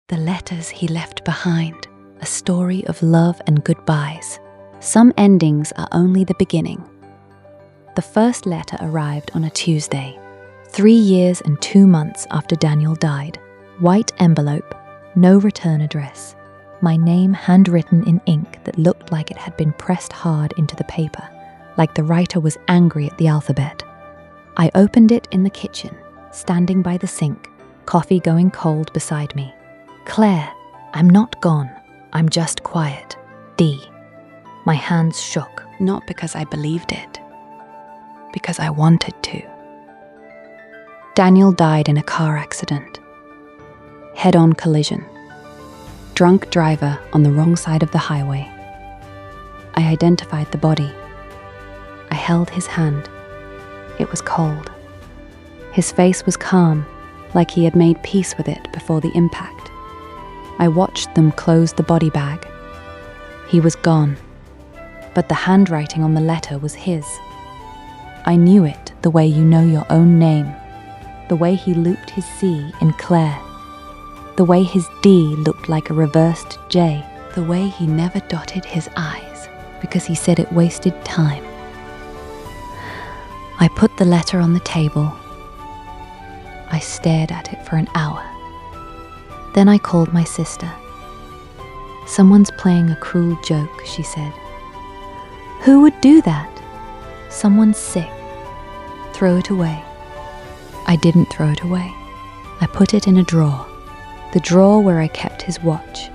The letters he left behind, a story of love and goodbyes. Some endings are only the beginning. The first letter arrived on a Tuesday, 3 years and 2 months after Daniel died. White envelope, no return address. My name handwritten in ink that looked like it had been pressed hard into the paper, like the writer was angry at the alphabet. I opened it in the kitchen, standing by the sink, coffee going cold beside me. Claire, I'm not gone. I'm just quiet. D. My hands shook, not because I believed it, because I wanted to. Daniel died in a car accident. Head-on collision. Drunk driver on the wrong side of the highway. I identified the body. I held his hand. It was cold. His face was calm, like he had made peace with it before the impact. I watched them close the body bag. He was gone, but the handwriting on the letter was his. I knew it the way you know your own name, the way he looped his C in Claire, the way his D looked like a reversed J, the way he never dotted his I's because he said it wasted time. I put the letter on the table. I stared at it for an hour. Then I called my sister. Someone's playing a cruel joke, she said. Who would do that? Someone's sick. Throw it away. I didn't throw it away. I put it in a drawer. The drawer where I kept his watch,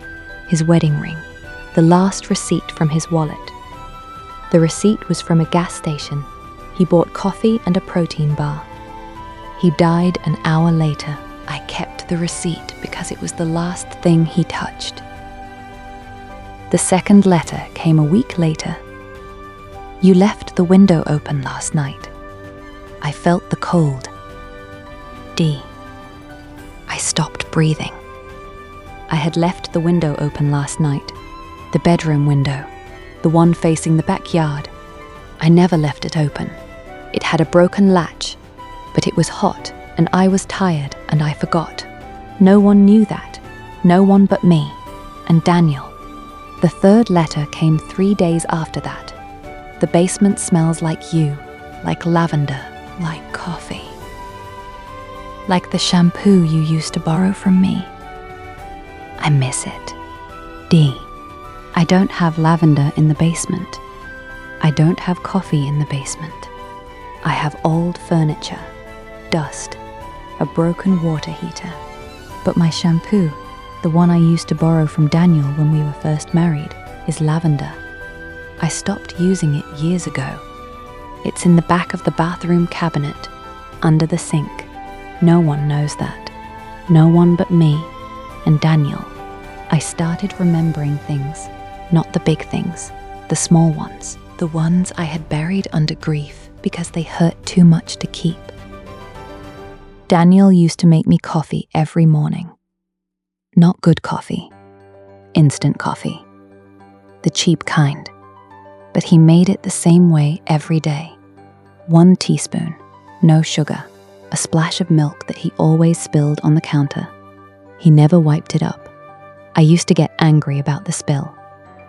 his wedding ring, the last receipt from his wallet. The receipt was from a gas station. He bought coffee and a protein bar. He died an hour later. I kept the receipt because it was the last thing he touched. The second letter came a week later. You left the window open last night. I felt the cold. D. I stopped breathing. I had left the window open last night, the bedroom window, the one facing the backyard. I never left it open. It had a broken latch, but it was hot and I was tired and I forgot. No one knew that, no one but me and Daniel. The third letter came 3 days after that. The basement smells like you, like lavender, like coffee. Like the shampoo you used to borrow from me. I miss it. D. I don't have lavender in the basement. I don't have coffee in the basement. I have old furniture, dust, a broken water heater. But my shampoo, the one I used to borrow from Daniel when we were first married, is lavender. I stopped using it years ago. It's in the back of the bathroom cabinet, under the sink. No one knows that. No one but me and Daniel. I started remembering things, not the big things, the small ones, the ones I had buried under grief because they hurt too much to keep. Daniel used to make me coffee every morning. Not good coffee, instant coffee, the cheap kind. But he made it the same way every day. 1 teaspoon, no sugar, a splash of milk that he always spilled on the counter. He never wiped it up. I used to get angry about the spill.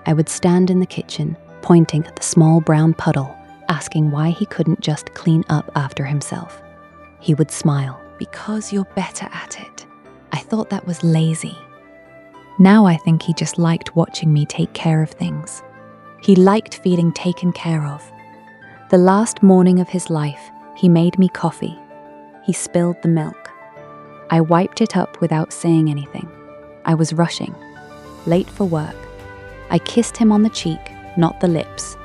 I would stand in the kitchen, pointing at the small brown puddle, asking why he couldn't just clean up after himself. He would smile. Because you're better at it. I thought that was lazy. Now I think he just liked watching me take care of things. He liked feeling taken care of. The last morning of his life, he made me coffee. He spilled the milk. I wiped it up without saying anything. I was rushing, late for work. I kissed him on the cheek, not the lips.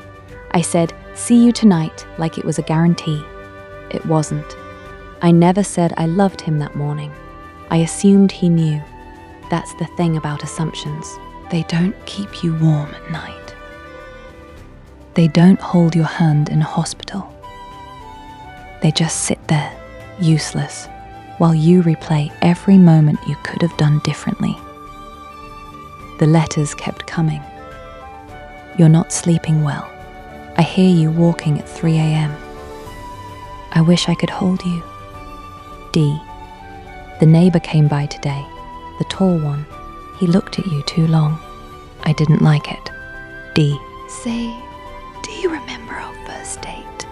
I said, "See you tonight," like it was a guarantee. It wasn't. I never said I loved him that morning. I assumed he knew. That's the thing about assumptions. They don't keep you warm at night. They don't hold your hand in a hospital. They just sit there, useless, while you replay every moment you could have done differently. The letters kept coming. You're not sleeping well. I hear you walking at 3 a.m. I wish I could hold you. D. The neighbor came by today, the tall one, He looked at you too long. I didn't like it. D. Say, do you remember our first date?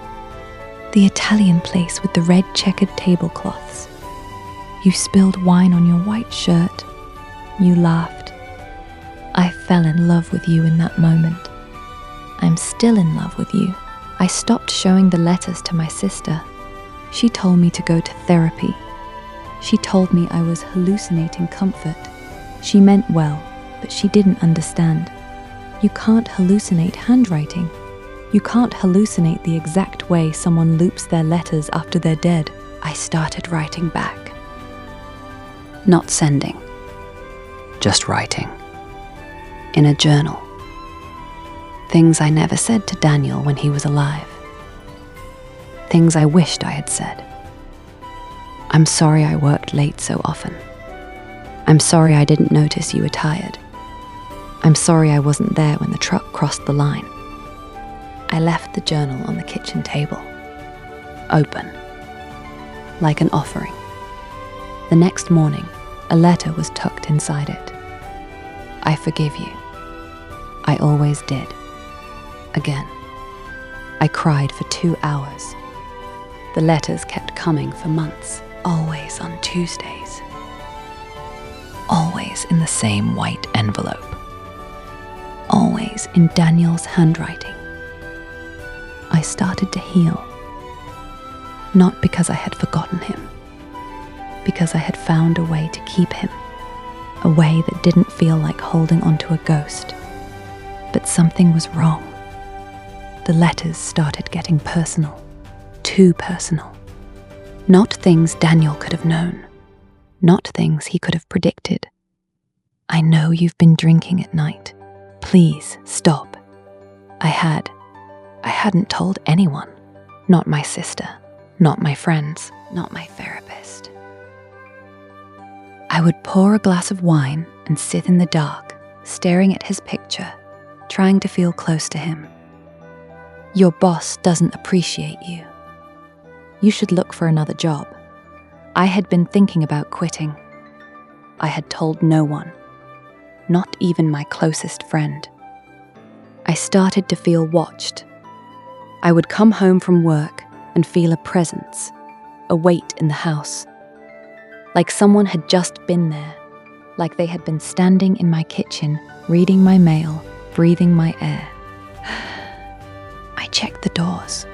The Italian place with the red checkered tablecloths. You spilled wine on your white shirt. You laughed. I fell in love with you in that moment. I'm still in love with you. I stopped showing the letters to my sister. She told me to go to therapy. She told me I was hallucinating comfort. She meant well, but she didn't understand. You can't hallucinate handwriting. You can't hallucinate the exact way someone loops their letters after they're dead. I started writing back. Not sending. Just writing. In a journal. Things I never said to Daniel when he was alive. Things I wished I had said. I'm sorry I worked late so often. I'm sorry I didn't notice you were tired. I'm sorry I wasn't there when the truck crossed the line. I left the journal on the kitchen table. Open. Like an offering. The next morning, a letter was tucked inside it. I forgive you. I always did. Again. I cried for 2 hours. The letters kept coming for months, always on Tuesdays. Always in the same white envelope. Always in Daniel's handwriting. I started to heal. Not because I had forgotten him. Because I had found a way to keep him. A way that didn't feel like holding onto a ghost. But something was wrong. The letters started getting personal. Too personal. Not things Daniel could have known. Not things he could have predicted. I know you've been drinking at night. Please stop. I hadn't told anyone. Not my sister. Not my friends. Not my therapist. I would pour a glass of wine and sit in the dark, staring at his picture, trying to feel close to him. Your boss doesn't appreciate you. You should look for another job. I had been thinking about quitting. I had told no one, not even my closest friend. I started to feel watched. I would come home from work and feel a presence, a weight in the house. Like someone had just been there, like they had been standing in my kitchen, reading my mail, breathing my air. I checked the doors.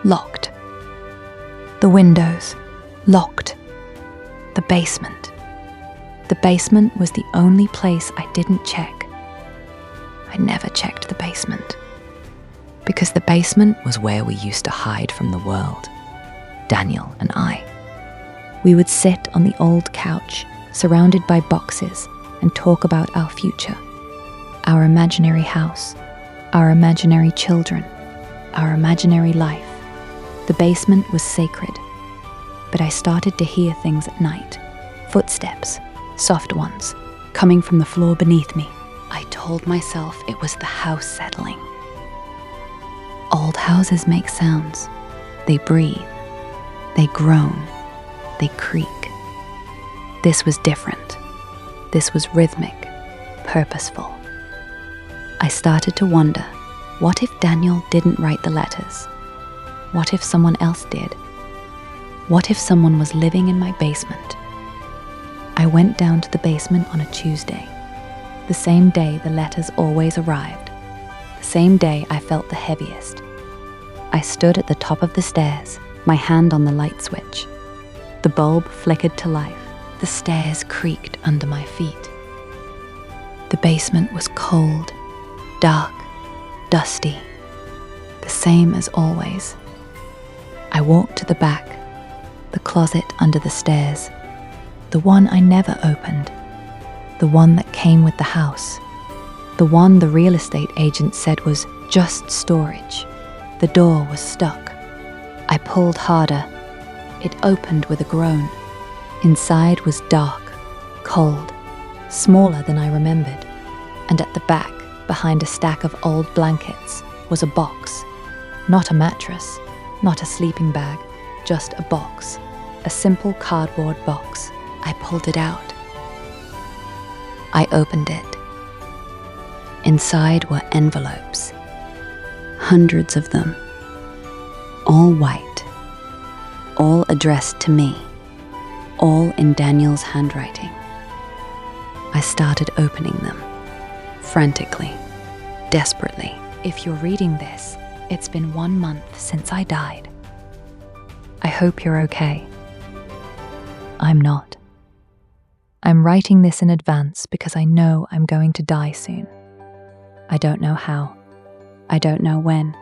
Locked. The windows. Locked. The basement. The basement was the only place I didn't check. I never checked the basement. Because the basement was where we used to hide from the world. Daniel and I. We would sit on the old couch, surrounded by boxes, and talk about our future. Our imaginary house. Our imaginary children. Our imaginary life. The basement was sacred. But I started to hear things at night. Footsteps, soft ones, coming from the floor beneath me. I told myself it was the house settling. Old houses make sounds. They breathe. They groan. They creak. This was different. This was rhythmic, purposeful. I started to wonder, what if Daniel didn't write the letters? What if someone else did? What if someone was living in my basement? I went down to the basement on a Tuesday, the same day the letters always arrived, the same day I felt the heaviest. I stood at the top of the stairs, my hand on the light switch. The bulb flickered to life. The stairs creaked under my feet. The basement was cold, dark, dusty, the same as always. I walked to the back, the closet under the stairs, the one I never opened, the one that came with the house, the one the real estate agent said was just storage. The door was stuck. I pulled harder. It opened with a groan. Inside was dark, cold, smaller than I remembered, and at the back, behind a stack of old blankets, was a box. Not a mattress, not a sleeping bag, just a box, a simple cardboard box. I pulled it out. I opened it. Inside were envelopes, hundreds of them, all white, all addressed to me, all in Daniel's handwriting. I started opening them, frantically, desperately. If you're reading this, it's been 1 month since I died. I hope you're okay. I'm not. I'm writing this in advance because I know I'm going to die soon. I don't know how. I don't know when,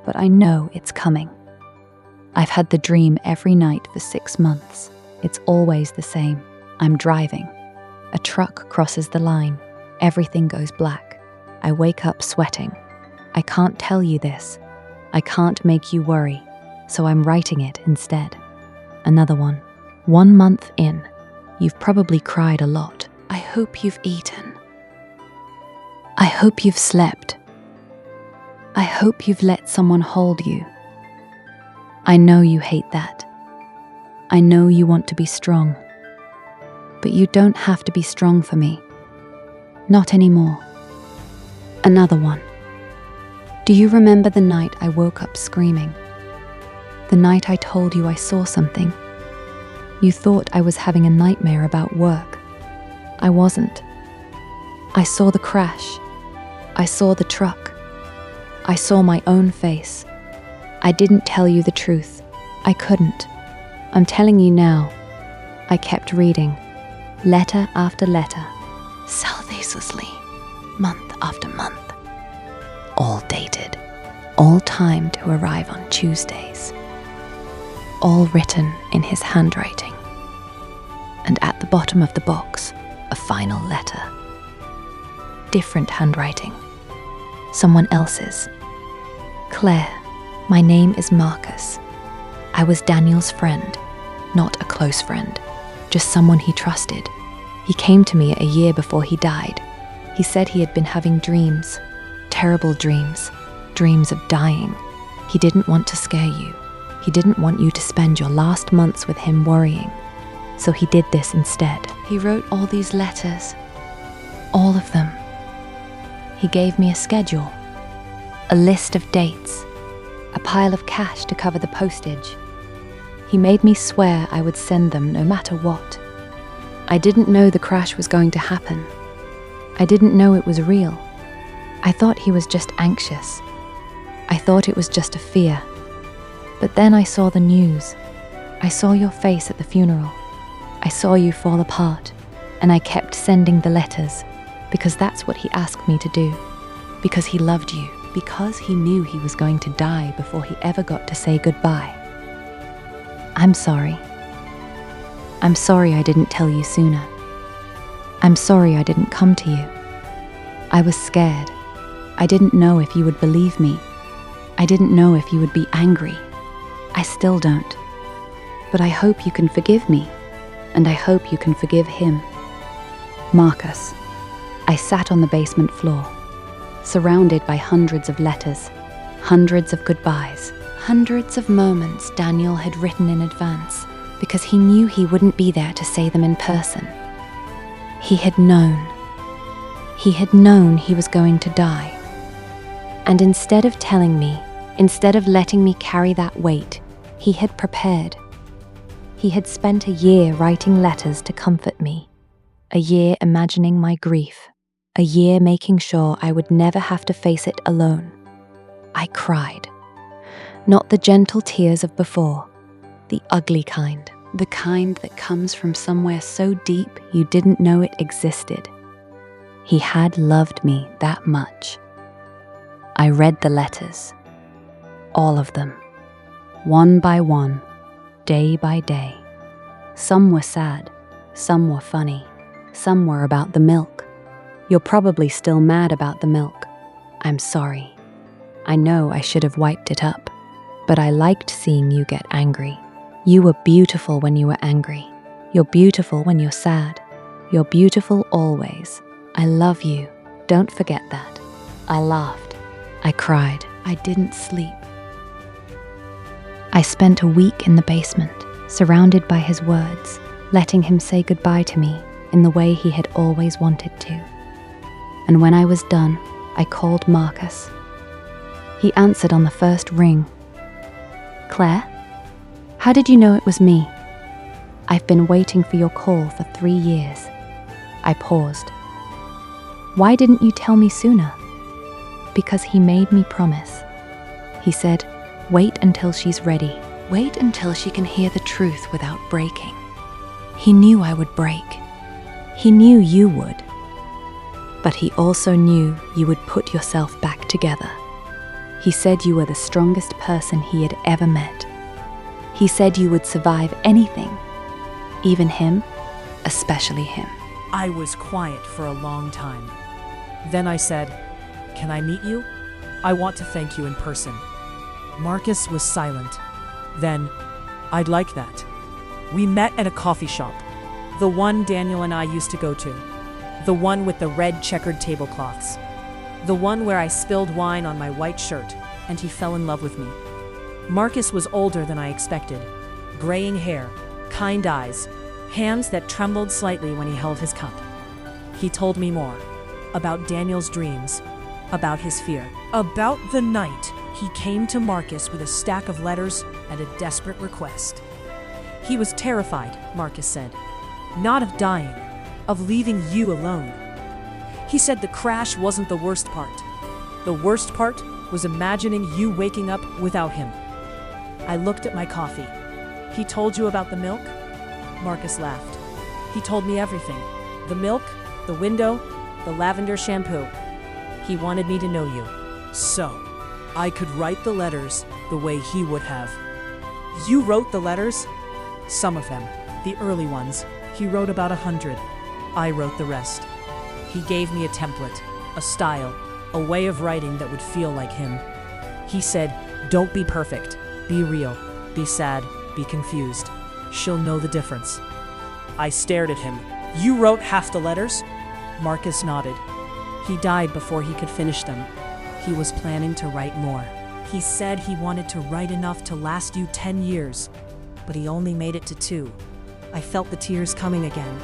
but I know it's coming. I've had the dream every night for 6 months. It's always the same. I'm driving. A truck crosses the line. Everything goes black. I wake up sweating. I can't tell you this. I can't make you worry, so I'm writing it instead. Another one. 1 month in. You've probably cried a lot. I hope you've eaten. I hope you've slept. I hope you've let someone hold you. I know you hate that. I know you want to be strong. But you don't have to be strong for me. Not anymore. Another one. Do you remember the night I woke up screaming? The night I told you I saw something? You thought I was having a nightmare about work. I wasn't. I saw the crash. I saw the truck. I saw my own face. I didn't tell you the truth. I couldn't. I'm telling you now. I kept reading, letter after letter, ceaselessly, month after month. All dated, all timed to arrive on Tuesdays. All written in his handwriting. And at the bottom of the box, a final letter. Different handwriting. Someone else's. Claire, my name is Marcus. I was Daniel's friend, not a close friend, just someone he trusted. He came to me a year before he died. He said he had been having dreams, terrible dreams, dreams of dying. He didn't want to scare you. He didn't want you to spend your last months with him worrying. So he did this instead. He wrote all these letters, all of them. He gave me a schedule, a list of dates, a pile of cash to cover the postage. He made me swear I would send them no matter what. I didn't know the crash was going to happen. I didn't know it was real. I thought he was just anxious. I thought it was just a fear. But then I saw the news. I saw your face at the funeral. I saw you fall apart, and I kept sending the letters because that's what he asked me to do. Because he loved you. Because he knew he was going to die before he ever got to say goodbye. I'm sorry. I'm sorry I didn't tell you sooner. I'm sorry I didn't come to you. I was scared. I didn't know if you would believe me. I didn't know if you would be angry. I still don't. But I hope you can forgive me, and I hope you can forgive him. Marcus. I sat on the basement floor, surrounded by hundreds of letters, hundreds of goodbyes, hundreds of moments Daniel had written in advance because he knew he wouldn't be there to say them in person. He had known. He had known he was going to die. And instead of telling me, instead of letting me carry that weight, he had prepared. He had spent a year writing letters to comfort me, a year imagining my grief, a year making sure I would never have to face it alone. I cried. Not the gentle tears of before, the ugly kind, the kind that comes from somewhere so deep you didn't know it existed. He had loved me that much. I read the letters, all of them, one by one, day by day. Some were sad, some were funny, some were about the milk. You're probably still mad about the milk. I'm sorry. I know I should have wiped it up, but I liked seeing you get angry. You were beautiful when you were angry. You're beautiful when you're sad. You're beautiful always. I love you. Don't forget that. I laughed. I cried. I didn't sleep. I spent a week in the basement, surrounded by his words, letting him say goodbye to me, in the way he had always wanted to. And when I was done, I called Marcus. He answered on the first ring. "Claire? How did you know it was me?" "I've been waiting for your call for 3 years." I paused. "Why didn't you tell me sooner?" "Because he made me promise." He said, "Wait until she's ready. Wait until she can hear the truth without breaking." He knew I would break. He knew you would. But he also knew you would put yourself back together. He said you were the strongest person he had ever met. He said you would survive anything, even him, especially him. I was quiet for a long time. Then I said, "Can I meet you? I want to thank you in person." Marcus was silent. Then, "I'd like that." We met at a coffee shop, the one Daniel and I used to go to, the one with the red checkered tablecloths, the one where I spilled wine on my white shirt and he fell in love with me. Marcus was older than I expected, graying hair, kind eyes, hands that trembled slightly when he held his cup. He told me more about Daniel's dreams, about his fear, about the night he came to Marcus with a stack of letters and a desperate request. He was terrified, Marcus said, not of dying, of leaving you alone. He said the crash wasn't the worst part. The worst part was imagining you waking up without him. I looked at my coffee. "He told you about the milk?" Marcus laughed. "He told me everything. The milk, the window, the lavender shampoo. He wanted me to know you, so I could write the letters the way he would have." "You wrote the letters?" "Some of them, the early ones. He wrote about 100. I wrote the rest." He gave me a template, a style, a way of writing that would feel like him. He said, "Don't be perfect. Be real. Be sad. Be confused. She'll know the difference." I stared at him. "You wrote half the letters?" Marcus nodded. "He died before he could finish them. He was planning to write more. He said he wanted to write enough to last you 10 years, but he only made it to 2. I felt the tears coming again,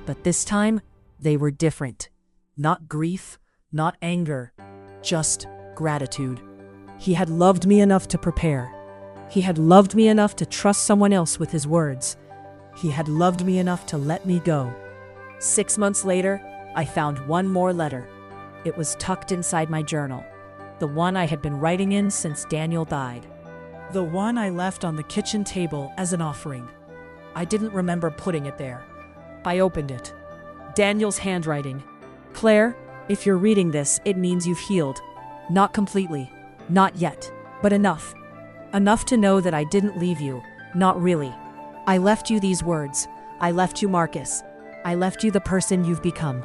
but this time they were different. Not grief, not anger, just gratitude. He had loved me enough to prepare. He had loved me enough to trust someone else with his words. He had loved me enough to let me go. 6 months later, I found one more letter. It was tucked inside my journal, the one I had been writing in since Daniel died. The one I left on the kitchen table as an offering. I didn't remember putting it there. I opened it. Daniel's handwriting. "Claire, if you're reading this, it means you've healed. Not completely, not yet, but enough. Enough to know that I didn't leave you, not really. I left you these words. I left you Marcus. I left you the person you've become.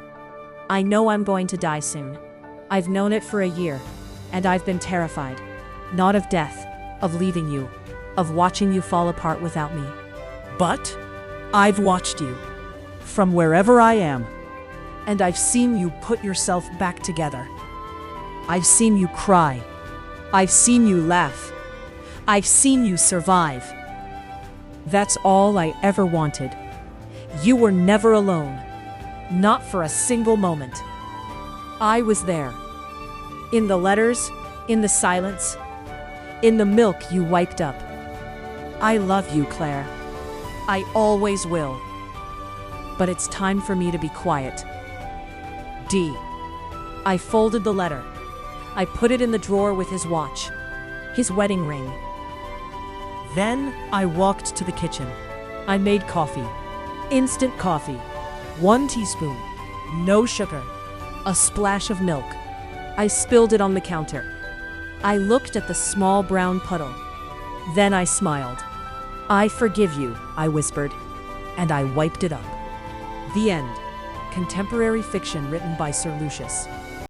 I know I'm going to die soon. I've known it for a year, and I've been terrified. Not of death, of leaving you, of watching you fall apart without me. But I've watched you, from wherever I am, and I've seen you put yourself back together. I've seen you cry. I've seen you laugh. I've seen you survive. That's all I ever wanted. You were never alone, not for a single moment. I was there. In the letters, in the silence, in the milk you wiped up. I love you, Claire. I always will. But it's time for me to be quiet. D. I folded the letter. I put it in the drawer with his watch, his wedding ring. Then I walked to the kitchen. I made coffee. Instant coffee. 1 teaspoon. No sugar. A splash of milk. I spilled it on the counter. I looked at the small brown puddle. Then I smiled. "I forgive you," I whispered, and I wiped it up. The end. Contemporary fiction written by Sirlucious.